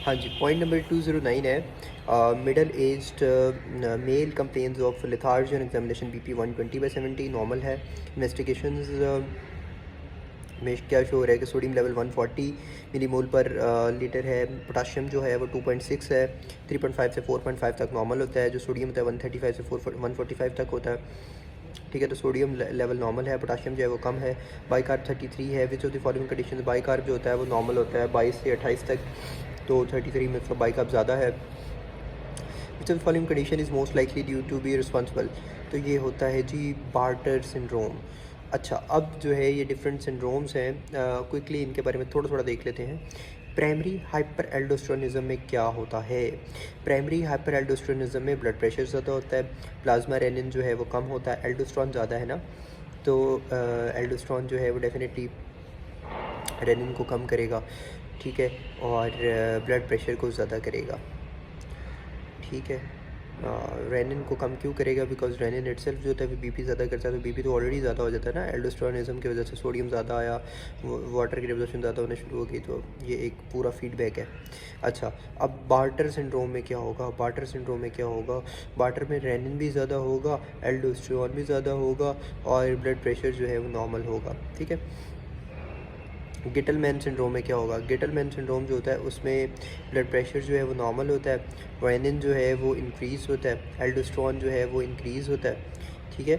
हाँ जी, point number 209 है middle aged male complains of lethargy on examination BP 120/70 normal है। Investigations में क्या शो हो रहा है कि sodium level 140 millimole per litre है। पोटाशियम जो है वो 2.6 है। 3.5 से 4.5 तक नॉर्मल होता है। जो सोडियम होता है 135 से 145 तक होता है। ठीक है, तो सोडियम लेवल नॉर्मल है, पोटाशियम जो है वो कम है। बाइकार्ब 33 है। Which of the following condition bicarb जो होता है वो नॉर्मल होता है 22 से 28 तक, तो 33 में उसका बाइकार्ब ज़्यादा है। Which of the following condition is most likely due to be responsible, तो ये होता है जी बार्टर सिंड्रोम। अच्छा, अब जो है ये डिफरेंट सिंड्रोम्स हैं, क्विकली इनके बारे में थोड़ा थोड़ा देख लेते हैं। प्राइमरी हाइपर एल्डोस्टेरोनिज्म में क्या होता है? प्राइमरी हाइपर एल्डोस्टेरोनिज्म में ब्लड प्रेशर ज़्यादा होता है, प्लाज्मा रेनिन जो है वो कम होता है, एल्डोस्टेरोन ज़्यादा है ना, तो एल्डोस्टेरोन जो है वो डेफिनेटली रेनिन को कम करेगा, ठीक है, और ब्लड प्रेशर को ज़्यादा करेगा, ठीक है। रेनिन को कम क्यों करेगा? बिकॉज रेनिन इटसेल्फ जो होता है बीपी ज़्यादा करता है, तो बीपी तो ऑलरेडी ज़्यादा हो जाता है ना, एल्डोस्टेरोनिज्म की वजह से सोडियम ज़्यादा आया, वाटर की डिपोजिशन ज़्यादा होने शुरू हो गई, तो ये एक पूरा फीडबैक है। अच्छा, अब बार्टर सिंड्रोम में क्या होगा? बार्टर सिंड्रोम में क्या होगा? बार्टर में रेनिन भी ज़्यादा होगा, एल्डोस्टेरोन भी ज़्यादा होगा, और ब्लड प्रेशर जो है वो नॉर्मल होगा, ठीक है। गिटलमैन सिंड्रोम में क्या होगा? गिटलमैन सिंड्रोम जो होता है उसमें ब्लड प्रेशर जो है वो नॉर्मल होता है, रेनिन जो है वो इंक्रीज़ होता है, एल्डोस्टेरोन जो है वो इंक्रीज़ होता है, ठीक है,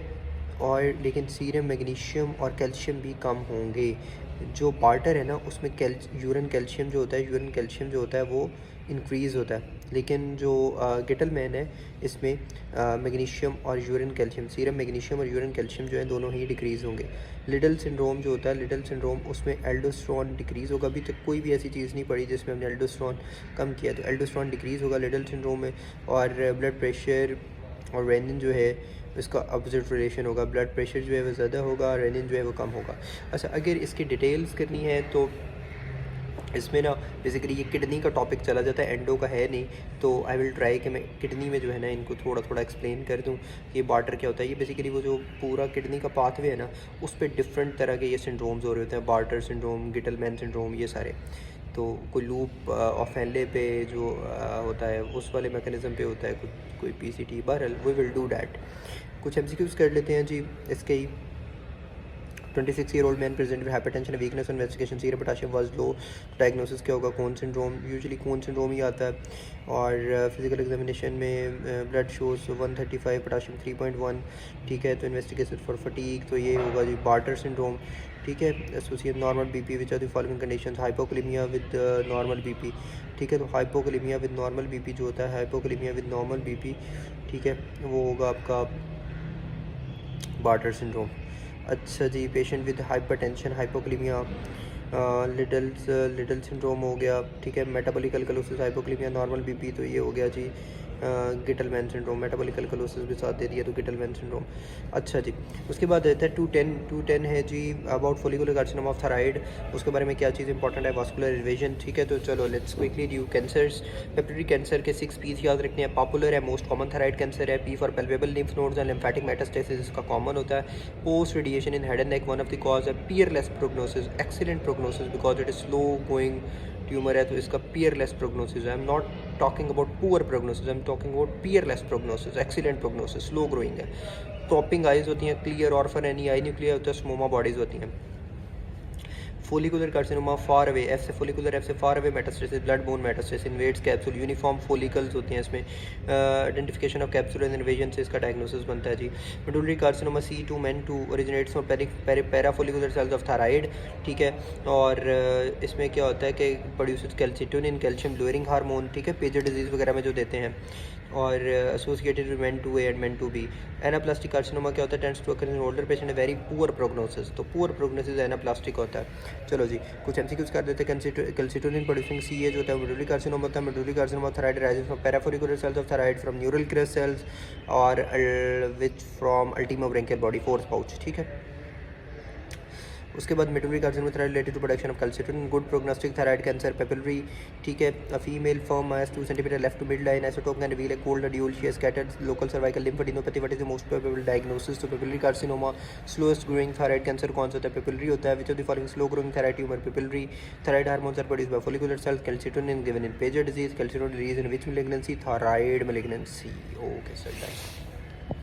और लेकिन सीरम मैग्नीशियम और कैल्शियम भी कम होंगे। जो बार्टर है ना उसमें यूरिन कैल्शियम जो होता है, यूरिन कैल्शियम जो होता है वो इंक्रीज़ होता है, लेकिन जो गिटलमैन है इसमें मैग्नीशियम और यूरिन कैल्शियम, सीरम मैग्नीशियम और यूरिन कैल्शियम जो है दोनों ही डिक्रीज़ होंगे। लिडल सिंड्रोम जो होता है, लिडल सिंड्रोम उसमें एल्डोस्टेरोन डिक्रीज़ होगा। अभी तक कोई भी ऐसी चीज़ नहीं पड़ी जिसमें हमने एल्डोस्टेरोन कम किया, तो एल्डोस्टेरोन डिक्रीज़ होगा लिडल सिंड्रोम में, और ब्लड प्रेशर और रेनिन जो है इसका अपोजिट रिलेशन होगा, ब्लड प्रेशर जो है वो ज़्यादा होगा, रेनिन जो है वो कम होगा। अच्छा, अगर इसकी डिटेल्स करनी है तो इसमें ना बेसिकली ये किडनी का टॉपिक चला जाता है, एंडो का है नहीं, तो आई विल ट्राई कि मैं किडनी में जो है ना इनको थोड़ा थोड़ा एक्सप्लेन कर दूँ कि बार्टर क्या होता है। ये बेसिकली वो जो पूरा किडनी का पाथवे है ना उस पर डिफरेंट तरह के ये सिंड्रोम्स हो रहे होते हैं, बार्टर सिंड्रोम, गिटलमैन सिंड्रोम, ये सारे। तो कोई लूप ऑफ फैनले पे जो होता है उस वाले मैकेनिज़्म पे होता है, कोई पीसीटी, बहरहाल वी विल डू डैट। कुछ एमसीक्यूज़ कर लेते हैं जी इसके ही। 26-year-old man present with hypertension and weakness on investigation, serum potassium was low, diagnosis क्या होगा? कोन सिंड्रोम, यूजुअली कोन सिंड्रोम ही आता है, और फिजिकल एग्जामिनेशन में ब्लड शोज 135, पोटाशियम 3.1, ठीक है, तो इन्वेस्टिगेशन फॉर फटीक, तो ये होगा जी बार्टर सिंड्रोम, ठीक है। Associate normal BP which are the following conditions, hypokalemia with normal BP, ठीक है, तो हाइपोकैलेमिया विद नॉर्मल बीपी जो होता है, हाइपोकैलेमिया विद नॉर्मल बीपी, ठीक है, वो होगा आपका बार्टर सिंड्रोम। अच्छा जी, patient with hypertension, hypokalaemia, Liddle syndrome हो गया, ठीक है, metabolic alkalosis, hypokalaemia, normal BP, तो ये हो गया जी गिटलमैन सिंड्रोम। मेटाबॉलिक अल्कलोसिस भी साथ दे दिया तो गिटलमैन सिंड्रोम। अच्छा जी, उसके बाद रहता है 210 है जी about follicular carcinoma of thyroid, उसके बारे में क्या चीज़ इंपॉर्टेंट है? वास्कुलर इन्वेजन, ठीक है, तो चलो let's quickly do cancers. Papillary cancer के 6 पीस याद रखने हैं। पॉपुलर है, मोस्ट कॉमन थायराइड कैंसर है। P for palpable lymph nodes and lymphatic metastasis, इसका कॉमन होता है। Post radiation in head and neck, one of the cause है। Peerless prognosis, excellent prognosis because it is slow going tumour है, तो इसका peerless prognosis है। I am not talking about poor prognosis, I am talking about peerless prognosis, excellent prognosis, slow growing है। Topping eyes होती हैं, clear orphan any I nuclear होता है, स्मोमा bodies होती हैं। Follicular carcinoma far away, F से follicular, F से far away metastasis, blood bone metastasis, invades capsule, uniform follicles होते हैं इसमें। Identification of capsule and invasion से इसका डायग्नोसिस बनता है जी। Medullary carcinoma C2 MEN2 originates from parafollicular cells of thyroid, ठीक है, और इसमें क्या होता है कि produces calcitonin, calcium lowering hormone, ठीक है, पेजर डिजीज़ वगैरह में जो देते हैं, और associated with MEN2A and MEN2B। Anaplastic carcinoma क्या होता है? Tends to occur in older patient, very poor prognosis, तो पुअर प्रोग्नोसिस एनाप्लास्टिक होता है। चलो जी, कुछ एमसीक्यूज कर देते हैं। कैल्सिटोनिन प्रोड्यूसिंग CA जो होता है मेडुलरी कार्सिनोमा होता है। Medullary carcinoma thyroid rises from parafollicular cells of thyroid from neural crest cells और which from ultimobranchial body, fourth pouch, ठीक है। उसके बाद medullary carcinoma thyroid related to production of calcitonin, good prognostic thyroid cancer papillary, ठीक है। A female firm mass 2 centimetre left to midline isotope can reveal a cold nodule, she has scattered local cervical lymphadenopathy, what is the most probable diagnosis? तो papillary carcinoma slowest growing thyroid cancer कौन सा होता है? Papillary होता है। Which of the following slow growing thyroid tumour? Papillary. Thyroid hormones are produced by follicular cells, calcitonin given in पेजर disease, calcitonin release in which malignancy? Thyroid malignancy. Okay sir,